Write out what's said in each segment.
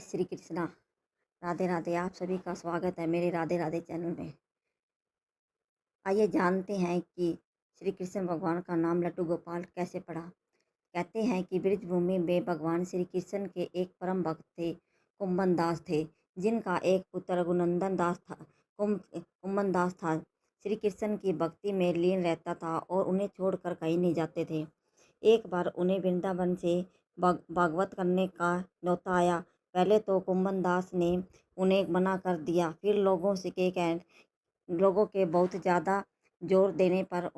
जय श्री कृष्णा। राधे राधे। आप सभी का स्वागत है मेरे राधे राधे चैनल में। आइए जानते हैं कि श्री कृष्ण भगवान का नाम लड्डू गोपाल कैसे पड़ा। कहते हैं कि ब्रजभूमि में भगवान श्री कृष्ण के एक परम भक्त थे, कुंभन दास थे, जिनका एक पुत्र रघुनंदन दास था। कुंभन दास था श्री कृष्ण की भक्ति में लीन रहता था और उन्हें छोड़कर कहीं नहीं जाते थे। एक बार उन्हें वृंदावन से भागवत करने का न्योता आया। पहले तो कुंभन दास ने उन्हें मना कर दिया, फिर लोगों के बहुत ज़्यादा जोर देने पर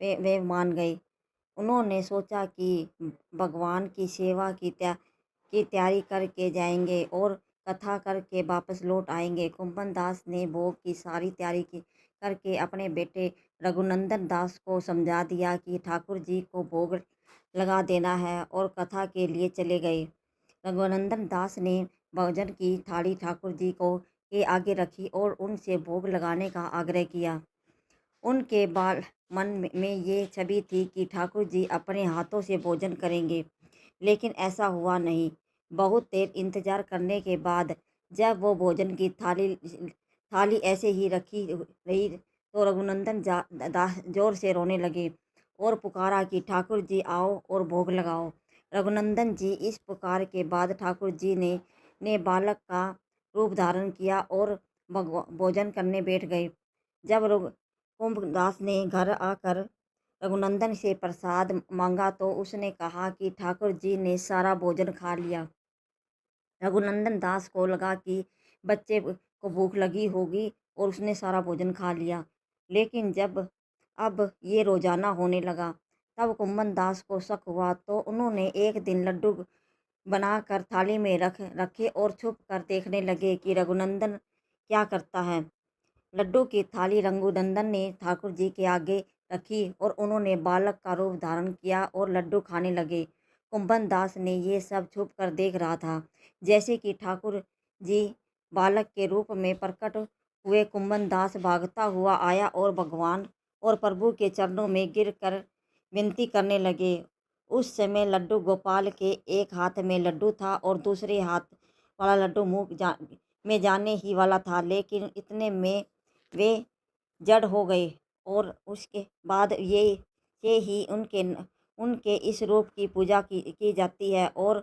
वे मान गए। उन्होंने सोचा कि भगवान की सेवा की तैयारी करके जाएंगे और कथा करके वापस लौट आएंगे। कुंभन दास ने भोग की सारी तैयारी करके अपने बेटे रघुनंदन दास को समझा दिया कि ठाकुर जी को भोग लगा देना है और कथा के लिए चले गए। रघुनंदन दास ने भोजन की थाली ठाकुर जी को के आगे रखी और उनसे भोग लगाने का आग्रह किया। उनके बाल मन में ये छवि थी कि ठाकुर जी अपने हाथों से भोजन करेंगे, लेकिन ऐसा हुआ नहीं। बहुत देर इंतजार करने के बाद जब वो भोजन की थाली ऐसे ही रखी रही तो रघुनंदन दास जोर से रोने लगे और पुकारा कि ठाकुर जी आओ और भोग लगाओ। रघुनंदन जी इस पुकार के बाद ठाकुर जी ने बालक का रूप धारण किया और भोजन करने बैठ गए। जब कुंभदास ने घर आकर रघुनंदन से प्रसाद मांगा तो उसने कहा कि ठाकुर जी ने सारा भोजन खा लिया। रघुनंदन दास को लगा कि बच्चे को भूख लगी होगी और उसने सारा भोजन खा लिया, लेकिन जब अब ये रोजाना होने लगा तब कुंभन दास को शक हुआ। तो उन्होंने एक दिन लड्डू बनाकर थाली में रखे और छुप कर देखने लगे कि रघुनंदन क्या करता है। लड्डू की थाली रघुनंदन ने ठाकुर जी के आगे रखी और उन्होंने बालक का रूप धारण किया और लड्डू खाने लगे। कुंभन दास ने ये सब छुप कर देख रहा था। जैसे कि ठाकुर जी बालक के रूप में प्रकट हुए, कुंभन दास भागता हुआ आया और भगवान और प्रभु के चरणों में गिरकर विनती करने लगे। उस समय लड्डू गोपाल के एक हाथ में लड्डू था और दूसरे हाथ वाला लड्डू में जाने ही वाला था, लेकिन इतने में वे जड़ हो गए और उसके बाद ये ही उनके उनके इस रूप की पूजा की जाती है और